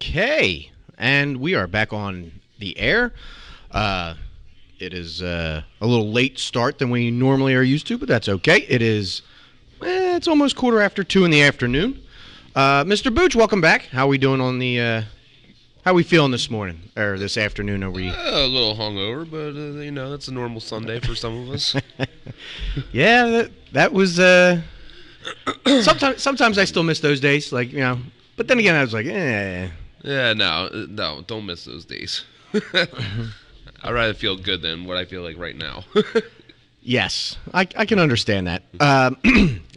Okay, and we are back on the air. It is a little late start than we normally are used to, but that's okay. It's almost 2:15 in the afternoon. Mr. Booch, welcome back. How are we doing on the? How are we feeling this morning or this afternoon? Are we a little hungover, but that's a normal Sunday for some of us. Yeah, that was. Sometimes I still miss those days, But then again, I was like, eh. Yeah, no, don't miss those days. I'd rather feel good than what I feel like right now. Yes, I can understand that.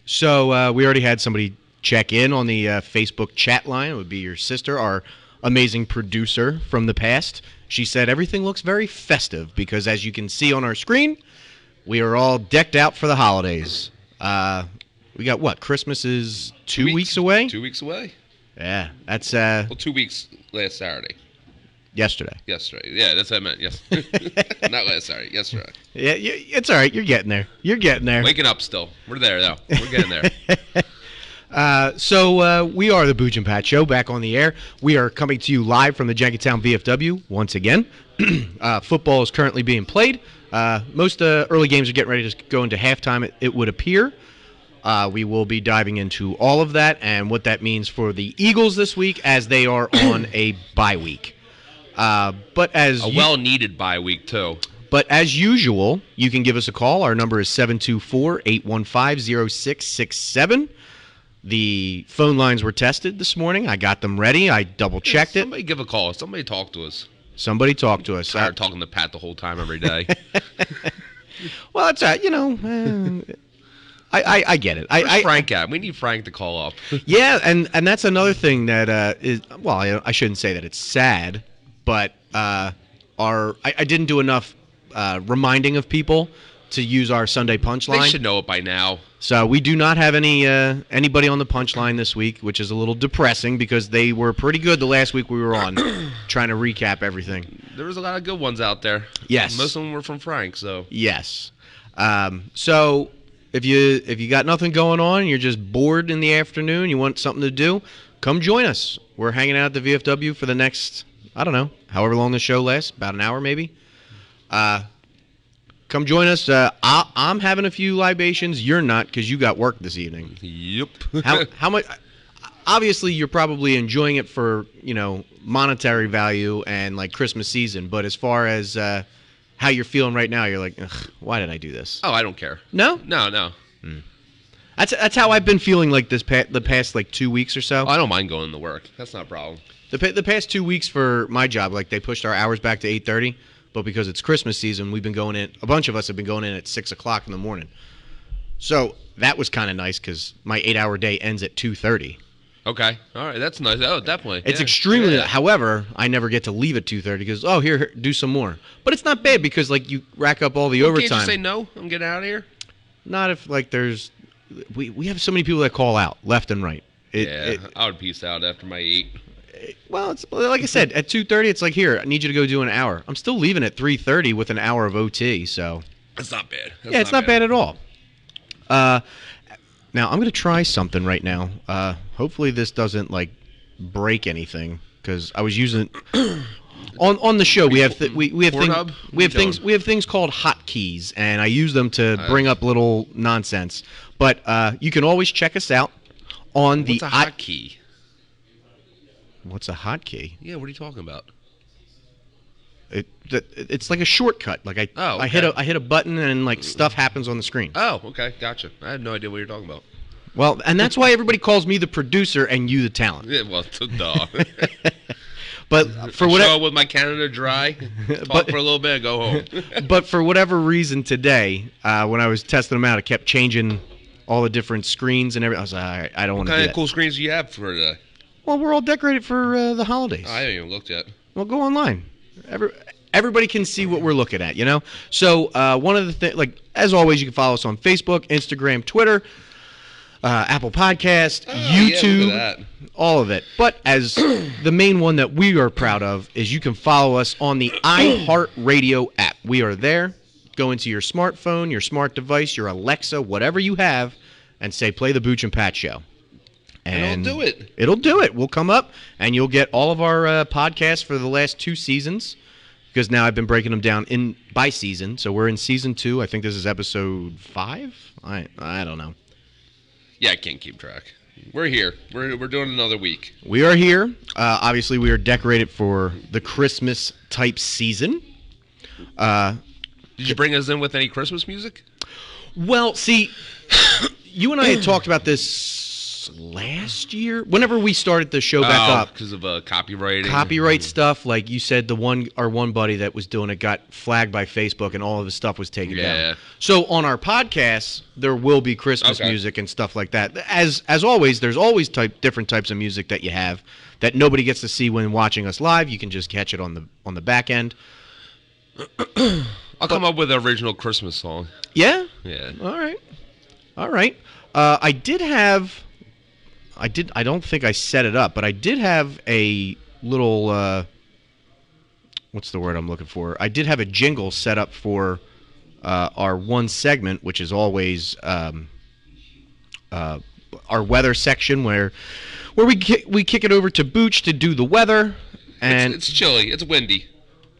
So we already had somebody check in on the Facebook chat line. It would be your sister, our amazing producer from the past. She said everything looks very festive because, as you can see on our screen, we are all decked out for the holidays. We got what? Christmas is 2 weeks away? 2 weeks away? Yeah, that's... Well, 2 weeks last Saturday. Yesterday. Yeah, that's what I meant. Yes. Not last Saturday. Yesterday. Yeah, it's all right. You're getting there. Waking up still. We're there, though. We're getting there. So we are the Booch and Pat Show, back on the air. We are coming to you live from the Jenkintown VFW once again. Football is currently being played. Most early games are getting ready to go into halftime, it would appear. We will be diving into all of that and what that means for the Eagles this week as they are on a bye week. But as well-needed bye week, too. But as usual, you can give us a call. Our number is 724-815-0667. The phone lines were tested this morning. I got them ready. I double-checked it. Somebody give a call. Somebody talk to us. Somebody talk to us. I'm tired of talking to Pat the whole time every day. Well, it's I get it. Where's Frank at? We need Frank to call up. Yeah, and that's another thing that is, well, I shouldn't say that it's sad, but I didn't do enough reminding of people to use our Sunday punchline. They should know it by now. So we do not have anybody on the punchline this week, which is a little depressing because they were pretty good the last week we were on, trying to recap everything. There was a lot of good ones out there. Yes. Most of them were from Frank, so. Yes. So if you got nothing going on, you're just bored in the afternoon, you want something to do, come join us. We're hanging out at the VFW for the next, I don't know, however long the show lasts, about an hour maybe. Come join us. I'm having a few libations. You're not because you got work this evening. Yep. How much? Obviously, you're probably enjoying it for monetary value and like Christmas season. But as far as how you're feeling right now, you're like, why did I do this? Oh, I don't care. No? No. That's how I've been feeling like the past like 2 weeks or so. I don't mind going to work. That's not a problem. The past 2 weeks for my job, like they pushed our hours back to 8:30. But because it's Christmas season, we've been going in. A bunch of us have been going in at 6 o'clock in the morning. So that was kind of nice because my 8-hour day ends at 2:30. Okay, all right, that's nice. Oh, definitely. It's extremely. Yeah. However, I never get to leave at 2:30 because here, do some more. But it's not bad because like you rack up all the overtime. Can't you say no? I'm getting out of here. Not if like there's. We have so many people that call out left and right. I would peace out after my 8. Well, it's like I said, at 2:30, it's like, here, I need you to go do an hour. I'm still leaving at 3:30 with an hour of OT, so. It's not bad. It's not bad at all. Now, I'm going to try something right now. Hopefully this doesn't, like, break anything, because I was using on the show, we have things called hotkeys, and I use them to bring up little nonsense. But you can always check us out on the... What's a hotkey? What's a hotkey? Yeah, what are you talking about? It's like a shortcut. Like I hit a button and like stuff happens on the screen. Oh, okay, gotcha. I had no idea what you're talking about. Well, and that's why everybody calls me the producer and you the talent. Yeah, well, duh. But for whatever, show up with my Canada Dry, talk for a little bit, and go home. But for whatever reason today, when I was testing them out, it kept changing all the different screens and everything. I was like, all right, I don't want to do that. What kind of cool screens do you have for today? Well, we're all decorated for the holidays. I haven't even looked yet. Well, go online. Everybody can see what we're looking at, So one of the things, like as always, you can follow us on Facebook, Instagram, Twitter, Apple Podcast, YouTube, all of it. But as the main one that we are proud of is you can follow us on the iHeartRadio app. We are there. Go into your smartphone, your smart device, your Alexa, whatever you have, and say, play the Booch and Pat Show. And it'll do it. It'll do it. We'll come up, and you'll get all of our podcasts for the last 2 seasons, because now I've been breaking them down by season. So we're in season 2. I think this is episode 5. I don't know. Yeah, I can't keep track. We're here. We're doing another week. We are here. Obviously, we are decorated for the Christmas type season. Did you bring us in with any Christmas music? Well, see, you and I had talked about this last year. Whenever we started the show back up, because of copyrighting. Copyright stuff, like you said, our one buddy that was doing it got flagged by Facebook, and all of his stuff was taken down. So on our podcasts, there will be Christmas music and stuff like that. As always, there's always different types of music that you have that nobody gets to see when watching us live. You can just catch it on the back end. I'll come up with an original Christmas song. Yeah? Yeah. All right. I don't think I set it up, but I did have a little, what's the word I'm looking for? I did have a jingle set up for our one segment, which is always our weather section, where we kick it over to Booch to do the weather. And it's chilly. It's windy.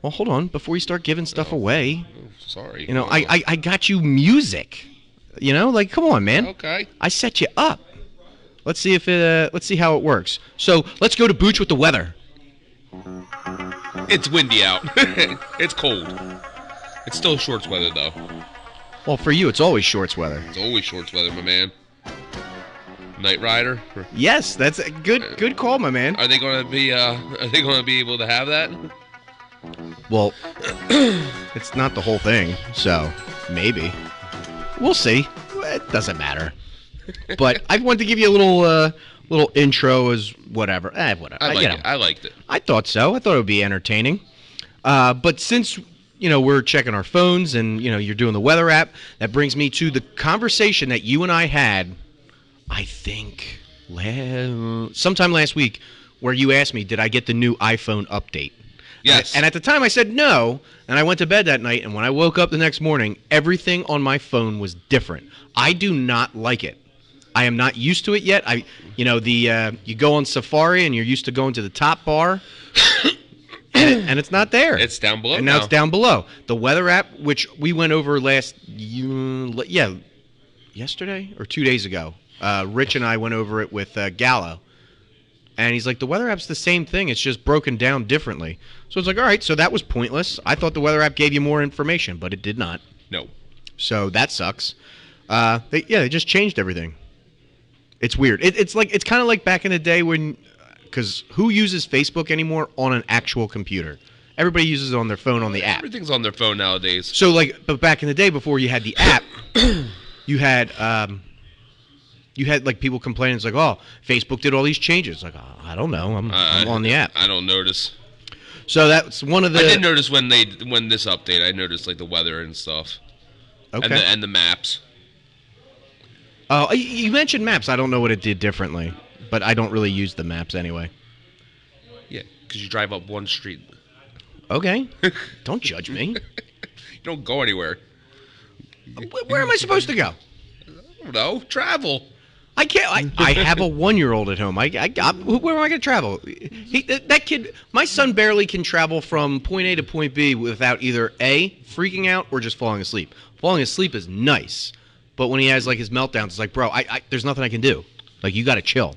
Well, hold on. Before you start giving stuff away. Oh, sorry. I got you music. Come on, man. Okay. I set you up. Let's see how it works. So let's go to Booch with the weather. It's windy out. It's cold. It's still shorts weather though. Well, for you, it's always shorts weather. It's always shorts weather, my man. Night Rider. Yes, that's a good call, my man. Are they going to be able to have that? Well, it's not the whole thing, so maybe. We'll see. It doesn't matter. But I wanted to give you a little intro as whatever. Whatever. I liked it. I thought so. I thought it would be entertaining. But since we're checking our phones and you're doing the weather app, that brings me to the conversation that you and I had. I think sometime last week, where you asked me, did I get the new iPhone update? Yes. And at the time I said no, and I went to bed that night, and when I woke up the next morning, everything on my phone was different. I do not like it. I am not used to it yet. You go on Safari and you're used to going to the top bar, and it's not there. It's down below. And now it's down below. The weather app, which we went over yesterday or 2 days ago. Rich and I went over it with Gallo. And he's like, the weather app's the same thing. It's just broken down differently. So it's like, all right, so that was pointless. I thought the weather app gave you more information, but it did not. No. So that sucks. They just changed everything. It's weird. It's kind of like back in the day when, because who uses Facebook anymore on an actual computer? Everybody uses it on their phone on the app. Everything's on their phone nowadays. So but back in the day before you had the app, you had like people complaining. It's like, oh, Facebook did all these changes. Like, oh, I don't know. I'm on the app. I don't notice. So that's one of the. I did notice when this update. I noticed like the weather and stuff. Okay. And the maps. Oh, you mentioned maps. I don't know what it did differently, but I don't really use the maps anyway. Yeah, because you drive up one street. Okay. Don't judge me. You don't go anywhere. Where am I supposed to go? I don't know. Travel. I can't. I have a 1-year-old at home. Where am I going to travel? That kid, my son barely can travel from point A to point B without either A, freaking out, or just falling asleep. Falling asleep is nice, but when he has like his meltdowns, it's like, bro, there's nothing I can do. Like, you got to chill.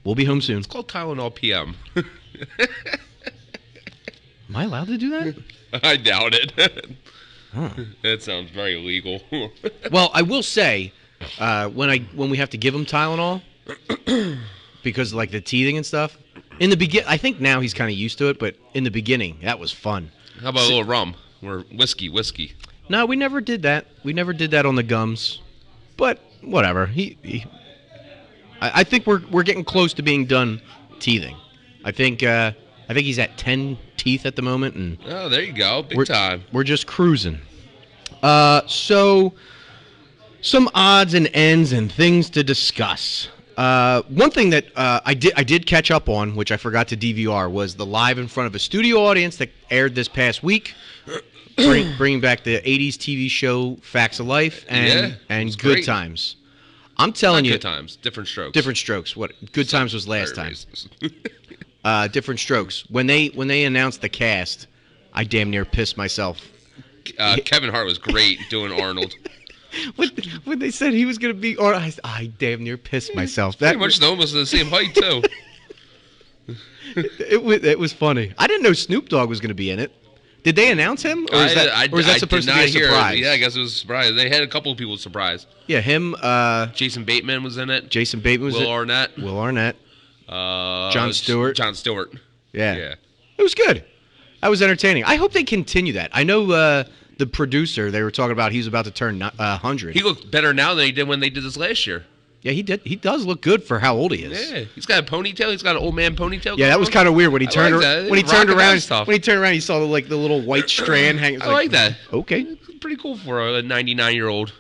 We'll be home soon. It's called Tylenol PM. Am I allowed to do that? I doubt it. Huh. That sounds very illegal. Well, I will say, when we have to give him Tylenol, because like the teething and stuff, in the I think now he's kind of used to it, but in the beginning, that was fun. How about a little rum or whiskey? No, we never did that. We never did that on the gums, but whatever. I think we're getting close to being done teething. I think he's at 10 teeth at the moment, and oh, there you go, big time. We're just cruising. So some odds and ends and things to discuss. One thing that I did catch up on, which I forgot to DVR, was the live in front of a studio audience that aired this past week, bringing back the '80s TV show Facts of Life and Good great. Times. I'm telling Not you, good times, different strokes. different strokes. What good times was last Very time? racist. Different strokes. When they announced the cast, I damn near pissed myself. Kevin Hart was great doing Arnold. When they said he was going to be, or I damn near pissed myself. Pretty much almost the same height too. It was funny. I didn't know Snoop Dogg was going to be in it. Did they announce him, or is that supposed to be a surprise? Yeah, I guess it was a surprise. They had a couple of people surprised. Yeah, him. Jason Bateman was in it. Jason Bateman was Will Arnett. Will Arnett. Jon Stewart. Jon Stewart. Yeah. It was good. That was entertaining. I hope they continue that. I know the producer, they were talking about he's about to turn 100. He looks better now than he did when they did this last year. Yeah, he did. He does look good for how old he is. Yeah, he's got a ponytail. He's got an old man ponytail. Yeah, that was kind of weird when he turned that. when he turned Rocking around. that stuff. When he turned around, he saw the little white strand hanging. I like that. Okay, It's pretty cool for a 99-year-old.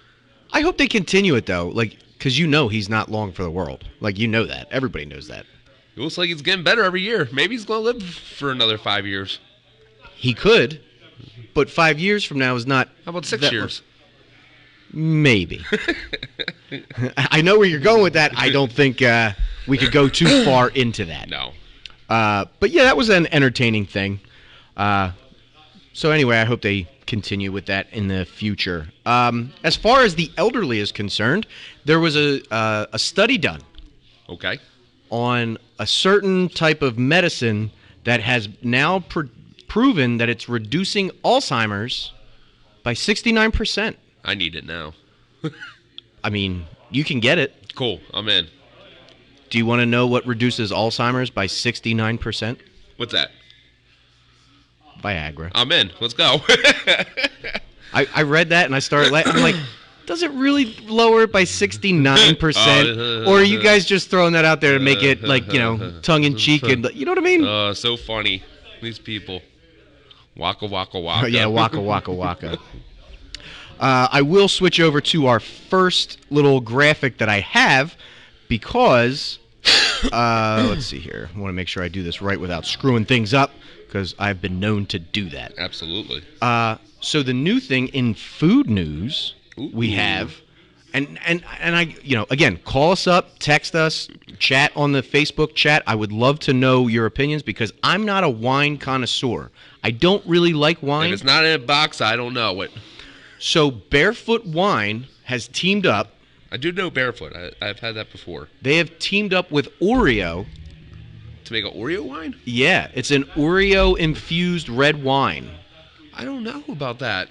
I hope they continue it though, because he's not long for the world. Like that. Everybody knows that. It looks like he's getting better every year. Maybe he's going to live for another 5 years. He could, but 5 years from now is not. How about 6 years? Maybe. I know where you're going with that. I don't think we could go too far into that. No. But yeah, that was an entertaining thing. So anyway, I hope they continue with that in the future. As far as the elderly is concerned, there was a study done Okay. on a certain type of medicine that has now proven that it's reducing Alzheimer's by 69%. I need it now. I mean, you can get it. Cool. I'm in. Do you want to know what reduces Alzheimer's by 69%? What's that? Viagra. I'm in. Let's go. I read that and I started I'm like, does it really lower it by 69%? Or are you guys just throwing that out there to make it tongue in cheek and you know what I mean? So funny. These people. Waka waka waka. Yeah, waka waka waka. I will switch over to our first little graphic that I have because let's see here. I want to make sure I do this right without screwing things up because I've been known to do that. Absolutely. So the new thing in food news we Ooh. have, and I again, call us up, text us, chat on the Facebook chat. I would love to know your opinions because I'm not a wine connoisseur. I don't really like wine. If it's not in a box, I don't know it. So Barefoot Wine has teamed up. I do know Barefoot. I've had that before. They have teamed up with Oreo. To make an Oreo wine? Yeah, it's an Oreo-infused red wine. I don't know about that.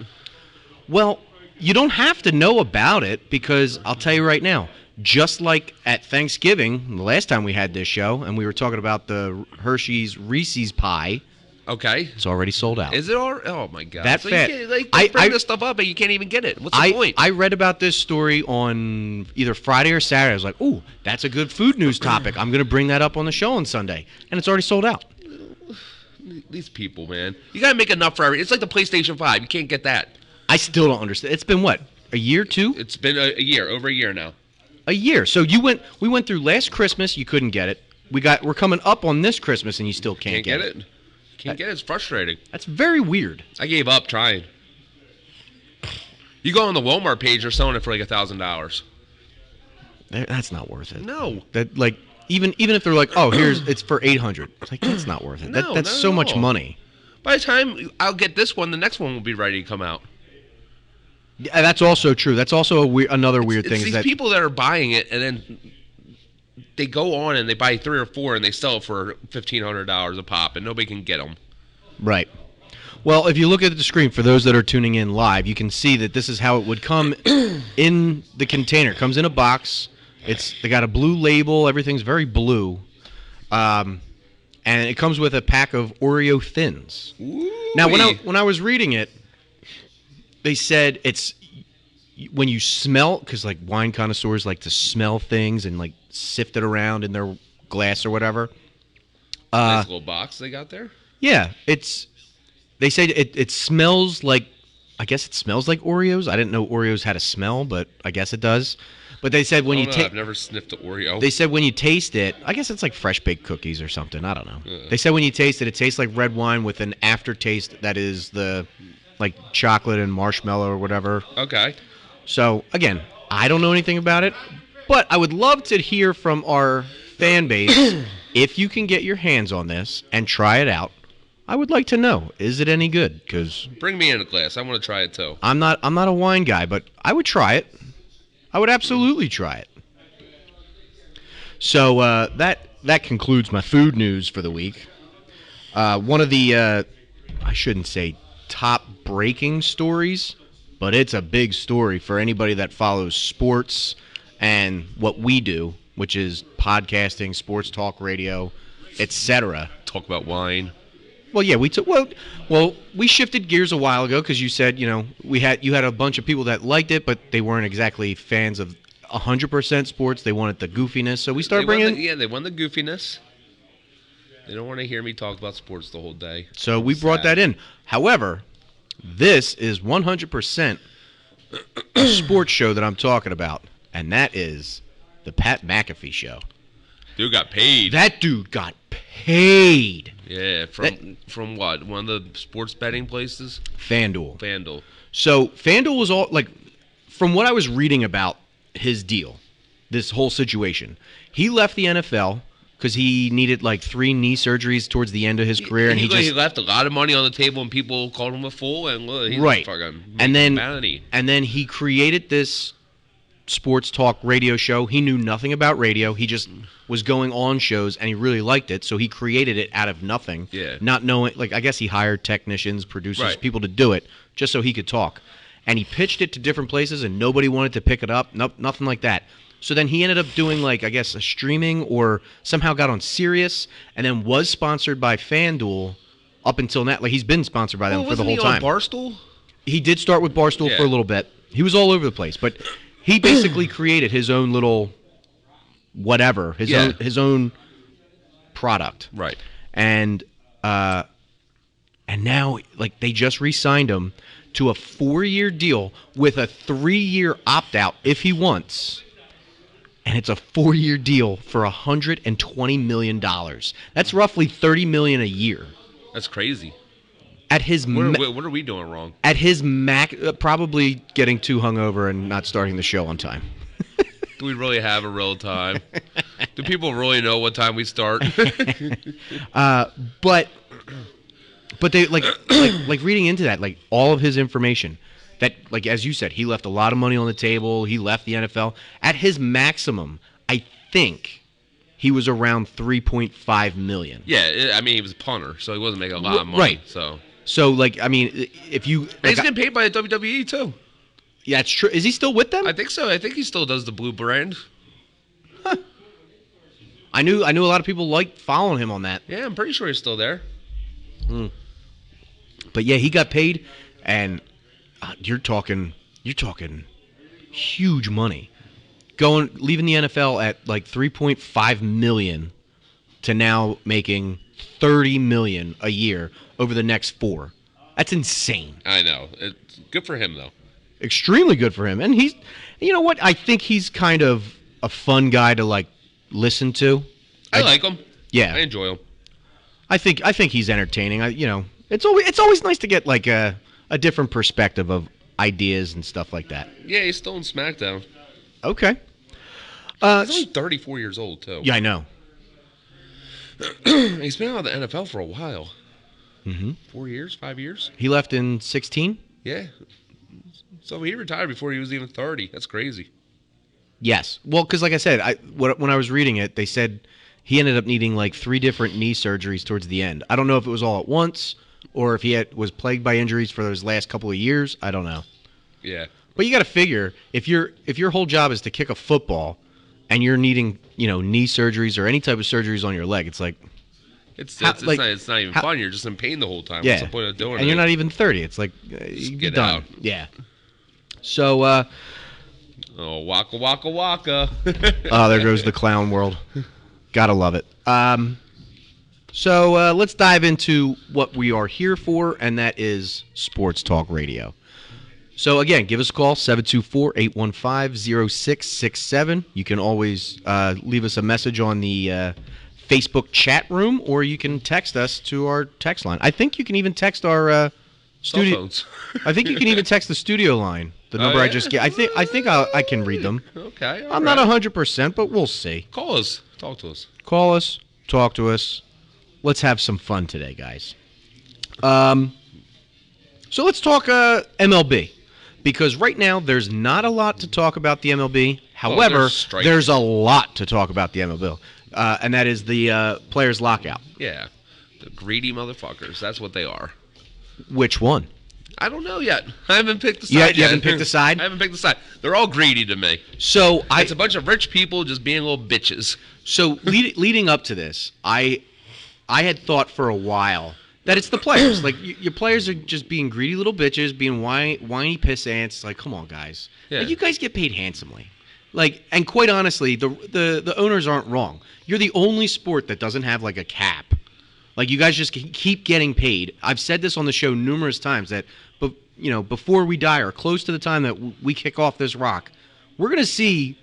Well, you don't have to know about it because I'll tell you right now, just like at Thanksgiving, the last time we had this show, and we were talking about the Hershey's Reese's pie, Okay. it's already sold out. Is it all? Oh, my God. That so fat. You can't, they bring this stuff up, but you can't even get it. What's the point? I read about this story on either Friday or Saturday. I was like, ooh, that's a good food news topic. I'm going to bring that up on the show on Sunday. And it's already sold out. These people, man. You got to make enough for everything. It's like the PlayStation 5. You can't get that. I still don't understand. It's been what? A year, two? It's been a year, over a year now. A year. So we went through last Christmas, you couldn't get it. We're coming up on this Christmas and you still can't get it. Can't get it. It's frustrating. That's very weird. I gave up trying. You go on the Walmart page, they're selling it for like $1,000. That's not worth it. No. That even if they're like, oh, it's for $800. It's like that's not worth it. No, That's not so at much all. money. By the time I'll get this one, the next one will be ready to come out. Yeah, that's also true. That's also another weird thing. It's these people that are buying it and then they go on and they buy 3 or 4 and they sell it for $1,500 a pop and nobody can get them. Right. Well, if you look at the screen, for those that are tuning in live, you can see that this is how it would come in the container. It comes in a box. They got a blue label. Everything's very blue. And it comes with a pack of Oreo Thins. Ooh-wee. Now, when I was reading it, they said it's when you smell, because like wine connoisseurs like to smell things and like sift it around in their glass or whatever. Nice little box they got there. Yeah, they say it smells like, I guess it smells like Oreos. I didn't know Oreos had a smell, but I guess it does. But they said when I've never sniffed an Oreo. They said when you taste it, I guess it's like fresh baked cookies or something. I don't know. Yeah. They said when you taste it, it tastes like red wine with an aftertaste that is the like chocolate and marshmallow or whatever. Okay. So again, I don't know anything about it, But I would love to hear from our fan base if you can get your hands on this and try it out. I would like to know, is it any good? Because Bring me in a glass. I want to try it too. I'm not a wine guy, but I would try it. I would absolutely try it. So that concludes my food news for the week. One of the I shouldn't say top breaking stories, but it's a big story for anybody that follows sports and what we do, which is podcasting, sports talk radio, etc. Talk about wine. Well, yeah, we shifted gears a while ago because you said, you had a bunch of people that liked it, but they weren't exactly fans of 100% sports. They wanted the goofiness, so we started bringing. They want the goofiness. They don't want to hear me talk about sports the whole day. So we brought that in. However, this is 100% a sports show that I'm talking about, and that is the Pat McAfee Show. Dude got paid. That dude got paid. Yeah, from what? One of the sports betting places? FanDuel. So FanDuel was all like, from what I was reading about his deal, this whole situation, he left the NFL because he needed like 3 knee surgeries towards the end of his career, and he left a lot of money on the table, and people called him a fool. And he's right, fucking and then money. And then he created this sports talk radio show. He knew nothing about radio. He just was going on shows, and he really liked it, so he created it out of nothing. Yeah. Not knowing, like, I guess he hired technicians, producers, right, people to do it just so he could talk. And he pitched it to different places, and nobody wanted to pick it up. Nothing like that. So then he ended up doing, like, I guess, a streaming, or somehow got on Sirius, and then was sponsored by FanDuel up until now. Like, he's been sponsored by them for the whole time. Wasn't he on Barstool? He did start with Barstool for a little bit. He was all over the place, but he basically created his own little whatever, his own product. Right. And now, like, they just re-signed him to a 4-year deal with a 3-year opt-out if he wants. And it's a 4-year deal for $120 million. That's roughly $30 million a year. That's crazy. At his what are we doing wrong? At his probably getting too hungover and not starting the show on time. Do we really have a real time? Do people really know what time we start? But they like reading into that, like, all of his information. That, like, as you said, he left a lot of money on the table. He left the NFL. At his maximum, I think he was around $3.5 million. Yeah, I mean, he was a punter, so he wasn't making a lot of money. Right. So, like, I mean, if you... And he's getting paid by the WWE, too. Yeah, it's true. Is he still with them? I think so. I think he still does the blue brand. Huh. I knew a lot of people liked following him on that. Yeah, I'm pretty sure he's still there. But, yeah, he got paid, and... You're talking huge money. Leaving the NFL at like $3.5 million to now making $30 million a year over the next 4. That's insane. I know. It's good for him, though. Extremely good for him. And he's, you know what? I think he's kind of a fun guy to, like, listen to. I like him. Yeah, I enjoy him. I think he's entertaining. It's always nice to get like a different perspective of ideas and stuff like that. Yeah, he's still in SmackDown. Okay. He's only 34 years old, too. Yeah, I know. He's been out of the NFL for a while. 4 years, 5 years? He left in 2016? Yeah. So he retired before he was even 30. That's crazy. Yes. Well, because like I said, when I was reading it, they said he ended up needing like 3 different knee surgeries towards the end. I don't know if it was all at once or if he was plagued by injuries for those last couple of years. I don't know. Yeah. But you got to figure, if your whole job is to kick a football and you're needing, knee surgeries or any type of surgeries on your leg, it's like... It's not even fun. You're just in pain the whole time. Yeah. What's the point of doing it? And you're not even 30. It's like, get done. out. Yeah. So, oh, waka, waka, waka. oh, there goes the clown world. Gotta love it. So let's dive into what we are here for, and that is Sports Talk Radio. So, again, give us a call, 724-815-0667. You can always leave us a message on the Facebook chat room, or you can text us to our text line. I think you can even text our studio. Cell phones. I think you can even text the studio line. The number I yeah? just gave. I think I can read them. Okay. I'm not 100%, but we'll see. Call us. Talk to us. Call us, talk to us. Let's have some fun today, guys. So let's talk MLB. Because right now, there's not a lot to talk about the MLB. However, there's a lot to talk about the MLB. And that is the players' lockout. Yeah. The greedy motherfuckers. That's what they are. Which one? I don't know yet. I haven't picked the side yet. You haven't picked the side? I haven't picked the side. They're all greedy to me. So it's a bunch of rich people just being little bitches. So leading up to this, I had thought for a while that it's the players. Like, your players are just being greedy little bitches, being whiny piss ants. Like, come on, guys. Yeah. Like, you guys get paid handsomely. Like, and quite honestly, the owners aren't wrong. You're the only sport that doesn't have, like, a cap. Like, you guys just keep getting paid. I've said this on the show numerous times that, before we die or close to the time that we kick off this rock, we're going to see,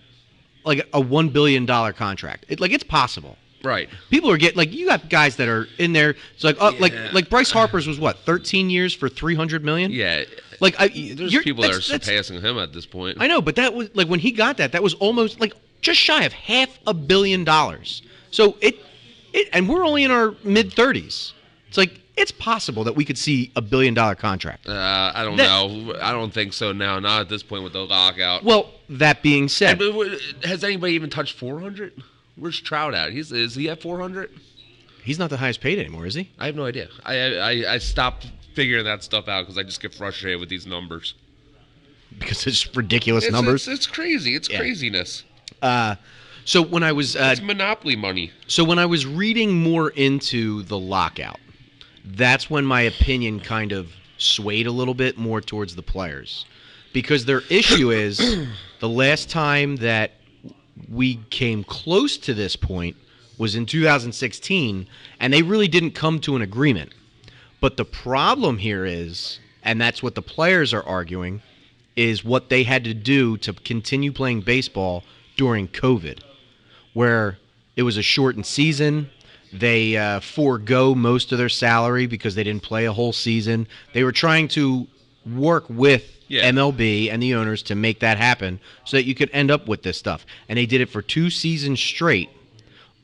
like, a $1 billion contract. It's possible. Right. People are getting, like, you got guys that are in there. It's like, like Bryce Harper's was what, 13 years for $300 million? Yeah. Like, there's people that are surpassing him at this point. I know, but that was, like, when he got that was almost, like, just shy of $500 million. So and we're only in our mid-30s. It's like, it's possible that we could see $1 billion contract. I don't know. I don't think so now. Not at this point with the lockout. Well, that being said, has anybody even touched 400? Where's Trout at? Is he at 400? He's not the highest paid anymore, is he? I have no idea. I stopped figuring that stuff out because I just get frustrated with these numbers. Because it's ridiculous numbers. It's crazy. It's craziness. So when I was it's monopoly money. So when I was reading more into the lockout, that's when my opinion kind of swayed a little bit more towards the players, because their issue is the last time that we came close to this point was in 2016, and they really didn't come to an agreement. But the problem here is, and that's what the players are arguing, is what they had to do to continue playing baseball during COVID, where it was a shortened season. They forego most of their salary because they didn't play a whole season. They were trying to work with MLB and the owners to make that happen so that you could end up with this stuff. And they did it for 2 seasons straight.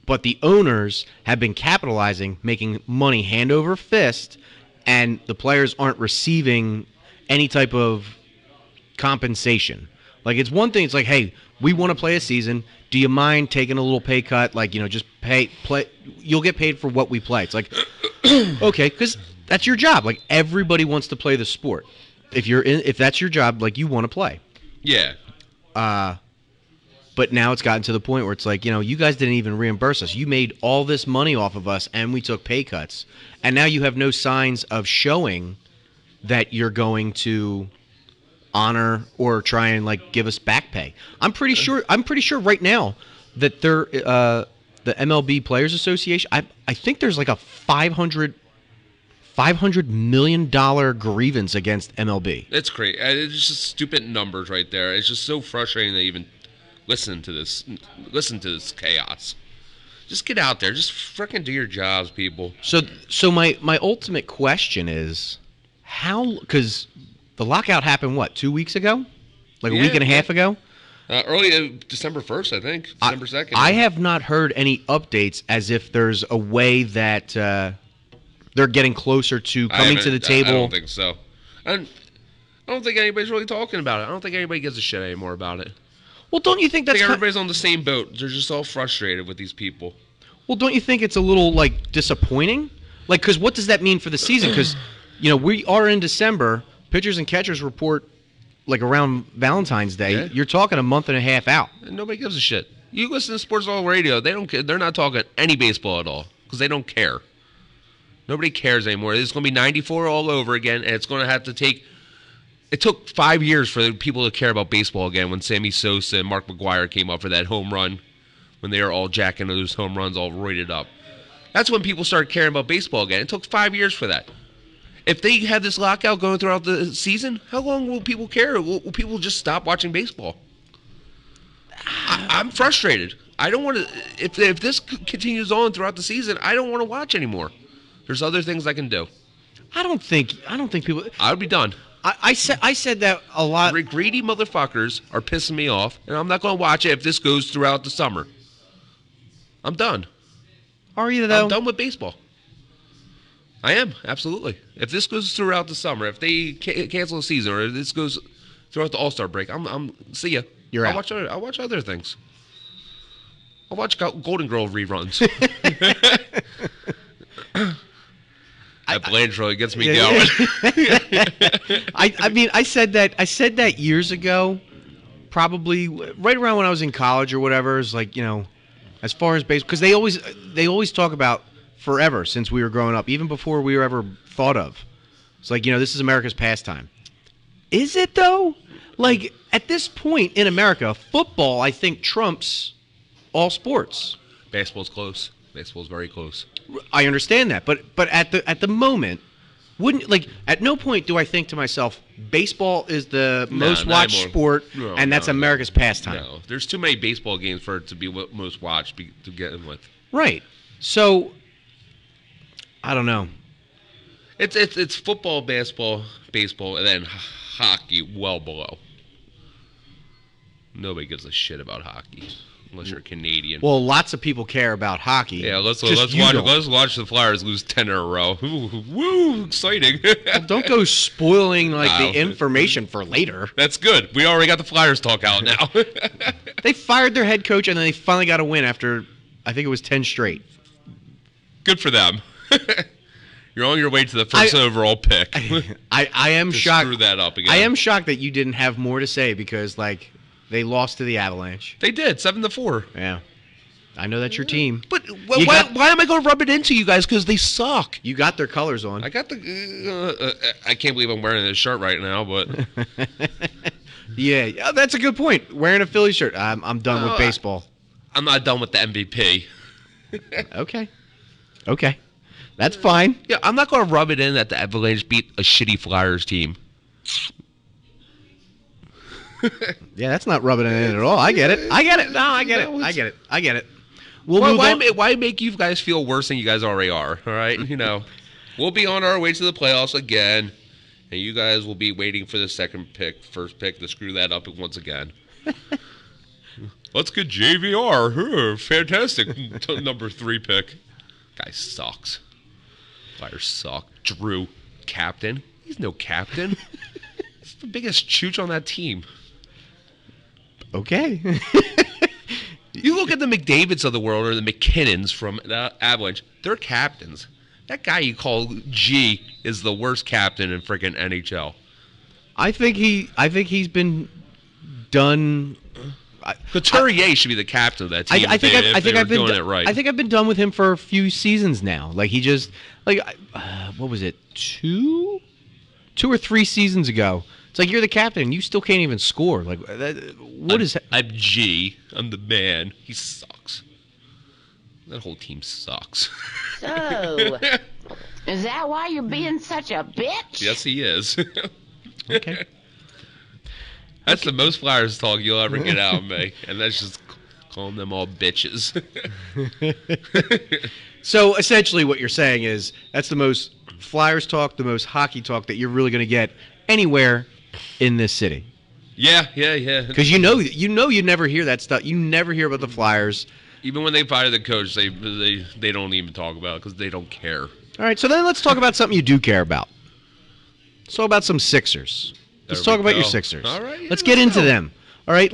But the owners have been capitalizing, making money hand over fist, and the players aren't receiving any type of compensation. Like, it's one thing, it's like, hey, we want to play a season. Do you mind taking a little pay cut? Like, just play. You'll get paid for what we play. It's like, okay, because that's your job. Like, everybody wants to play the sport. If that's your job, like, you want to play. Yeah. But now it's gotten to the point where it's like, you guys didn't even reimburse us. You made all this money off of us, and we took pay cuts. And now you have no signs of showing that you're going to honor or try and, like, give us back pay. I'm pretty sure right now that they're the MLB Players Association, I think there's like a $500 million grievance against MLB. It's crazy. It's just stupid numbers right there. It's just so frustrating to even listen to this chaos. Just get out there. Just freaking do your jobs, people. So my ultimate question is, how? Because the lockout happened, what, 2 weeks ago? Like a week and a half ago? Early December 1st, I think. December 2nd. I have not heard any updates as if there's a way that they're getting closer to coming to the table. I don't think so. I don't think anybody's really talking about it. I don't think anybody gives a shit anymore about it. Well, don't you think that's... everybody's on the same boat. They're just all frustrated with these people. Well, don't you think it's a little, like, disappointing? Like, because what does that mean for the season? Because, we are in December. Pitchers and catchers report, like, around Valentine's Day. Yeah. You're talking a month and a half out. And nobody gives a shit. You listen to Sports All Radio, they don't care. They're not talking any baseball at all because they don't care. Nobody cares anymore. It's going to be 94 all over again, and it's going to have to take... It took 5 years for people to care about baseball again when Sammy Sosa and Mark McGwire came up for that home run, when they were all jacking those home runs all roided up. That's when people started caring about baseball again. It took 5 years for that. If they had this lockout going throughout the season, how long will people care? Will people just stop watching baseball? I'm frustrated. I don't want to... If this continues on throughout the season, I don't want to watch anymore. There's other things I can do. I don't think people... I would be done. I said that a lot. Greedy motherfuckers are pissing me off, and I'm not going to watch it if this goes throughout the summer. I'm done. Are you though? I'm done with baseball. I am, absolutely. If this goes throughout the summer, if they cancel the season, or if this goes throughout the All-Star break, I'm see ya. You're I'll out. I'll watch other things. I'll watch Golden Girl reruns. That Blanche really gets me going. I mean, I said that years ago, probably right around when I was in college or whatever. Is like, as far as baseball, because they always talk about forever since we were growing up, even before we were ever thought of. It's like, this is America's pastime. Is it though? Like at this point in America, football I think trumps all sports. Baseball's close. Baseball's very close. I understand that, but at the moment, at no point do I think to myself, baseball is the most watched sport, and that's America's pastime. No, there's too many baseball games for it to be most watched to get in with. Right. So, I don't know. It's football, basketball, baseball, and then hockey well below. Nobody gives a shit about hockey. Unless you're Canadian. Well, lots of people care about hockey. Yeah, let's watch the Flyers lose 10 in a row. Woo, exciting. Well, don't go spoiling the information for later. That's good. We already got the Flyers talk out now. They fired their head coach and then they finally got a win after I think it was 10 straight. Good for them. You're on your way to the first overall pick. I am shocked. Screw that up again. I am shocked that you didn't have more to say because they lost to the Avalanche. They did, 7-4. Yeah. I know that's your team. But why am I going to rub it into you guys? Because they suck. You got their colors on. I got the... I can't believe I'm wearing this shirt right now, but... Yeah, that's a good point. Wearing a Philly shirt. I'm done with baseball. I'm not done with the MVP. Okay. That's fine. Yeah, I'm not going to rub it in that the Avalanche beat a shitty Flyers team. Yeah, that's not rubbing it in at all. I get it. No, I get it. Why make you guys feel worse than you guys already are? All right, we'll be on our way to the playoffs again, and you guys will be waiting for the first pick to screw that up once again. Let's get JVR. Fantastic. Number 3 pick. Guy sucks. Flyers suck. Drew, captain. He's no captain. He's the biggest chooch on that team. Okay. You look at the McDavids of the world or the McKinnons from the Avalanche. They're captains. That guy you call G is the worst captain in freaking NHL. I think he's been done. Couturier should be the captain of that team. I think I've been done with him for a few seasons now. Like he just what was it? 2 or 3 seasons ago. It's like you're the captain and you still can't even score. Like I'm G. I'm the man. He sucks. That whole team sucks. So, is that why you're being such a bitch? Yes, he is. Okay. That's the most Flyers talk you'll ever get out of me, and that's just calling them all bitches. So essentially, what you're saying is that's the most Flyers talk, the most hockey talk that you're really going to get anywhere in this city. Yeah. Because you never hear that stuff. You never hear about the Flyers. Even when they fire the coach, they don't even talk about it because they don't care. All right, so then let's talk about something you do care about. Let's talk about some Sixers. Let's talk about your Sixers. All right, let's get into them. All right,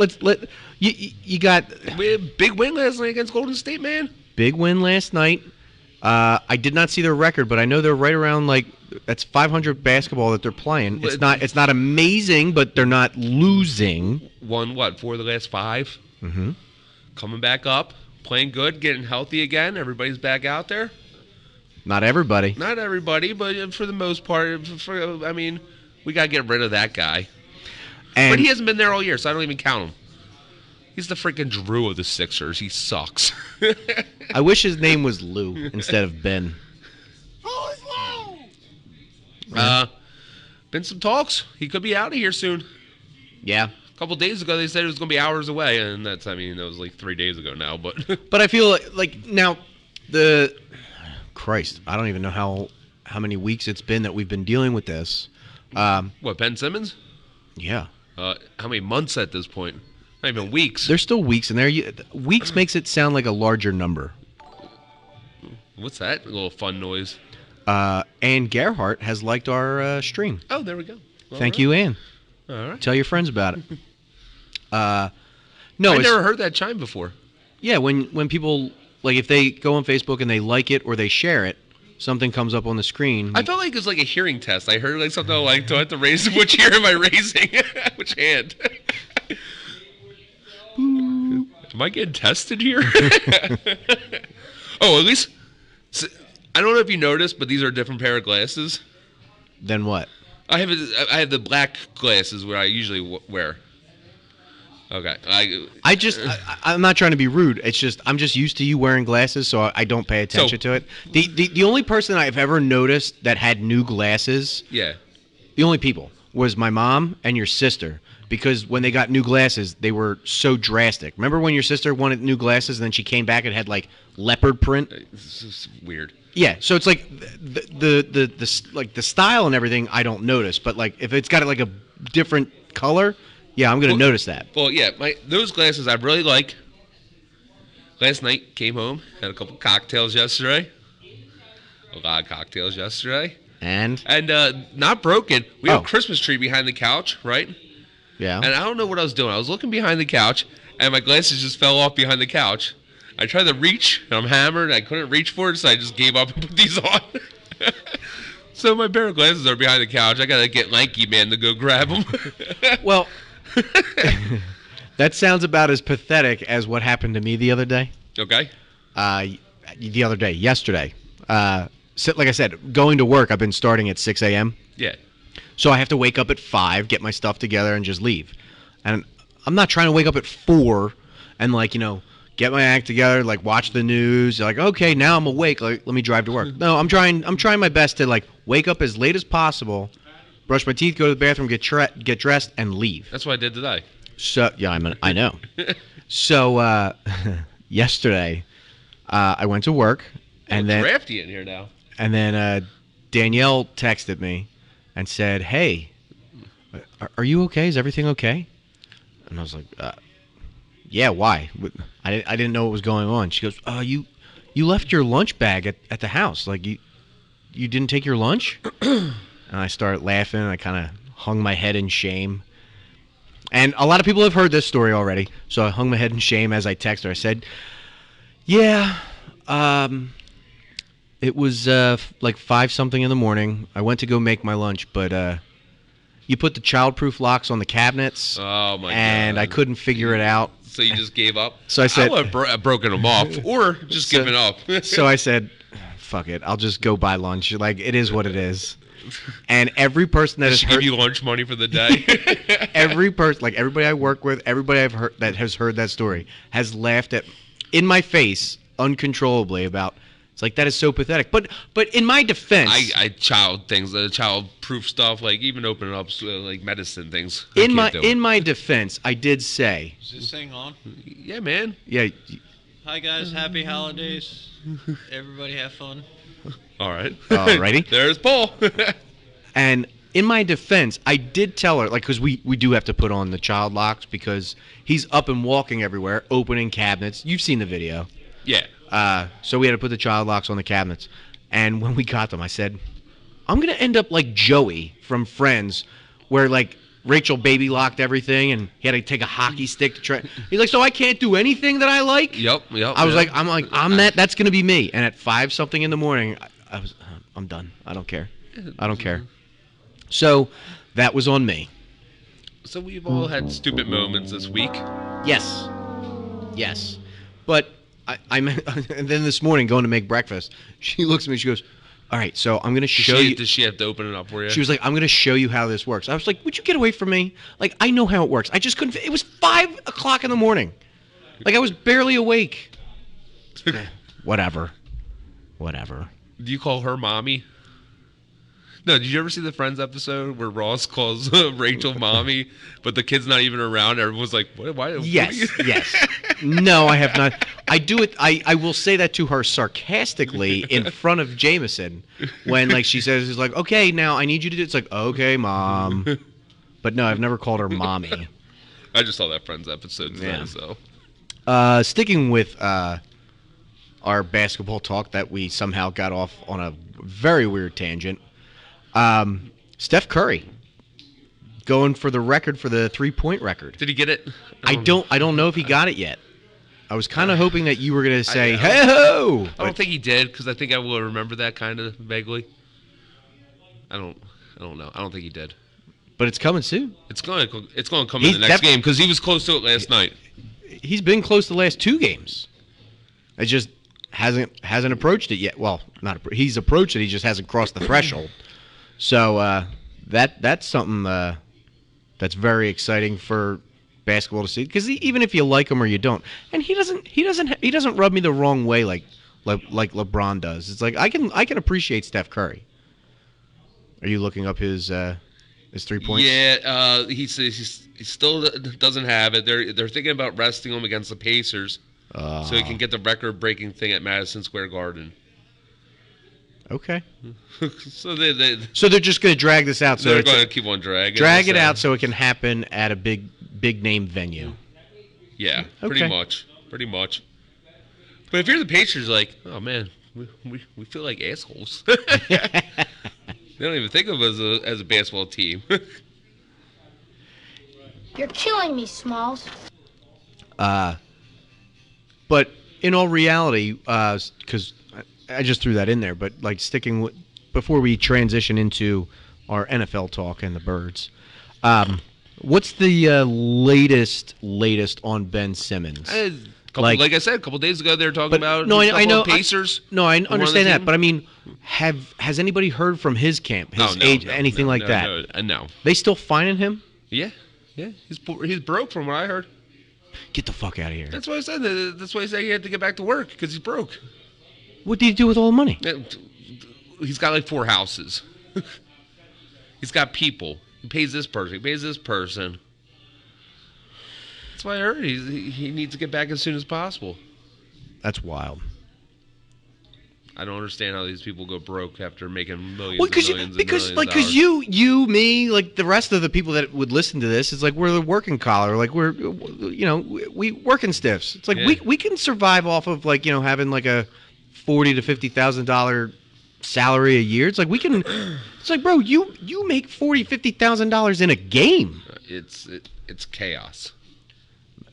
you got we had a big win last night against Golden State, man. Big win last night. I did not see their record, but I know they're right around that's 500 basketball that they're playing. It's not amazing, but they're not losing. Won 4 of the last 5. Mm-hmm. Coming back up, playing good, getting healthy again. Everybody's back out there. Not everybody. Not everybody, but for the most part, we got to get rid of that guy. But he hasn't been there all year, so I don't even count him. He's the freaking Drew of the Sixers. He sucks. I wish his name was Lou instead of Ben. Been some talks. He could be out of here soon. Yeah. A couple days ago, they said it was going to be hours away, and that was like 3 days ago now. But but I feel like now Christ, I don't even know how many weeks it's been that we've been dealing with this. What, Ben Simmons? Yeah. How many months at this point? Not even weeks. There's still weeks in there. Weeks makes it sound like a larger number. What's that? A little fun noise. Ann Gerhardt has liked our stream. Oh, there we go. Thank you, Ann. All right. Tell your friends about it. No, I it's, never heard that chime before. yeah. When people like if they go on Facebook and they like it or they share it, something comes up on the screen. I felt like it was like a hearing test. I heard like something like, do I have to raise which ear am I raising? Which hand? Am I getting tested here? Oh, at least I don't know if you noticed, but these are a different pair of glasses. Then what? I have the black glasses where I usually wear. Okay. I'm not trying to be rude. It's just I'm just used to you wearing glasses, so I don't pay attention to it. The only person I've ever noticed that had new glasses, Yeah. the only people, was my mom and your sister. Because when they got new glasses, they were so drastic. Remember when your sister wanted new glasses and then she came back and had like leopard print? This is weird. Yeah, so it's like the style and everything I don't notice, but like if it's got like a different color, yeah, I'm gonna notice that. Well, yeah, those glasses I really like. Last night came home, had a couple cocktails yesterday. A lot of cocktails yesterday. And Not broken. We have Oh. a Christmas tree behind the couch, right? yeah, And I don't know what I was doing. I was looking behind the couch, and my glasses just fell off behind the couch. I tried to reach, and I'm hammered. I couldn't reach for it, so I just gave up and put these on. So my pair of glasses are behind the couch. I gotta get Lanky Man to go grab them. well, that sounds about as pathetic as what happened to me the other day. Okay. Yesterday. So, like I said, going to work, I've been starting at 6 a.m. Yeah. So I have to wake up at 5, get my stuff together, and just leave. And I'm not trying to wake up at 4 and, like, get my act together, like, watch the news. Like, okay, now I'm awake. Like, let me drive to work. No, I'm trying my best to, like, wake up as late as possible, brush my teeth, go to the bathroom, get dressed, and leave. That's what I did today. So, yeah, I know. So, yesterday, I went to work, and then Drafty in here now. Danielle texted me and said, "Hey, are you okay? Is everything okay?" And I was like, "Yeah, why?" I didn't know what was going on. She goes, you left your lunch bag at the house. Like you didn't take your lunch?" And I started laughing. I kind of hung my head in shame. And a lot of people have heard this story already, so I hung my head in shame as I texted her. I said, "Yeah, it was like 5-something in the morning. I went to go make my lunch, but you put the childproof locks on the cabinets, Oh my god! and I couldn't figure it out. So you just gave up? So I said- I would have broken them off, or just given up. So I said, fuck it, I'll just go buy lunch. Like, it is what it is. And every person that has She heard, give you lunch money for the day. every person, like everybody I work with, everybody I've heard that has heard that story has laughed in my face uncontrollably about. It's like, that is so pathetic. But in my defense, child things, the child-proof stuff, like even opening up like medicine things. in my defense, I did say, Is this thing on? Yeah, man. yeah, Hi guys, happy holidays. Everybody have fun. All right. Alrighty. There's Paul. and in my defense, I did tell her, like, because we do have to put on the child locks because he's up and walking everywhere, opening cabinets. You've seen the video. Yeah. So we had to put the child locks on the cabinets. And when we got them, I said, I'm going to end up like Joey from Friends, where, like, Rachel baby locked everything and he had to take a hockey stick to try. He's like, so I can't do anything that I like? Yep. I was like, that's going to be me. And at 5-something in the morning, I'm done. I don't care. So that was on me. So we've all had stupid moments this week. Yes. But I'm and then this morning going to make breakfast, she looks at me, she goes, all right, so I'm going to show you. Does she have to open it up for you? She was like, I'm going to show you how this works. I was like, would you get away from me? Like, I know how it works. I just couldn't. It was 5 o'clock in the morning. Like, I was barely awake. Whatever. Do you call her mommy? No, did you ever see the Friends episode where Ross calls Rachel mommy, but the kid's not even around? Everyone's like, what? Why? Yes. No, I have not. I do it. I will say that to her sarcastically in front of Jameson when like she says, "It's like okay, now I need you to do." It's like okay, mom. But no, I've never called her mommy. I just saw that Friends episode today, Yeah. so. Sticking with our basketball talk that we somehow got off on a very weird tangent. Steph Curry going for the record for the 3-point record. Did he get it? I don't know if he got it yet. I was kind of hoping that you were going to say, I- "Hey ho!" I don't think he did because I think I will remember that kind of vaguely. I don't know. I don't think he did. But it's coming soon. It's going to come He's in the next def- game because he was close to it last night. He's been close the last 2 games. It just hasn't approached it yet. Well, he's approached it. He just hasn't crossed the threshold. So that's something that's very exciting for basketball to see. Because even if you like him or you don't, and he doesn't rub me the wrong way like LeBron does. It's like I can appreciate Steph Curry. Are you looking up his 3 points? Yeah, he still doesn't have it. They're thinking about resting him against the Pacers so he can get the record-breaking thing at Madison Square Garden. Okay. So So they're just going to drag this out. So they're it's- going to keep on dragging. drag it this out so it can happen at a big name venue. Yeah, Okay. pretty much. But if you're the Pacers, like, oh man, we feel like assholes. They don't even think of us as a basketball team. You're killing me, Smalls. But in all reality, because I just threw that in there, but like sticking with before we transition into our NFL talk and the Birds, what's the latest on Ben Simmons? Like I said, a couple days ago, they were talking But about no, I know Pacers. No, I were on the understand that, team. but I mean, has anybody heard from his camp, his age, anything like that? No. They still finding him? Yeah. He's broke from what I heard. Get the fuck out of here! That's why I said. That's why he said he had to get back to work because he's broke. What do you do with all the money? He's got like 4 houses. He's got people. He pays this person. He pays this person. That's why I heard he needs to get back as soon as possible. That's wild. I don't understand how these people go broke after making millions Well, and millions because of dollars. you, me, like the rest of the people that would listen to this, it's like we're the working collar, like we're, we working stiffs. It's like Yeah. we can survive off of like having like a $40,000 to $50,000 salary a year. It's like we can. It's like, bro, you make $40,000 $50,000 in a game. It's chaos.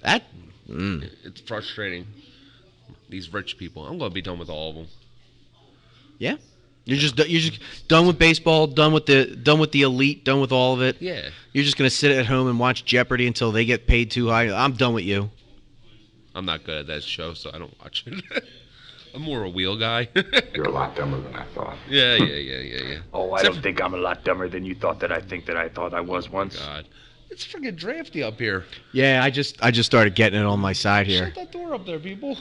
That It's frustrating. These rich people. I'm going to be done with all of them. yeah. You're just done with baseball, done with the elite, done with all of it. Yeah. You're just gonna sit at home and watch Jeopardy until they get paid too high. I'm done with you. I'm not good at that show, so I don't watch it. I'm more a wheel guy. You're a lot dumber than I thought. Yeah. Oh, I don't think I'm a lot dumber than you thought that I thought I was once. God. It's freaking drafty up here. Yeah, I just started getting it on my side here. Shut that door up there, people.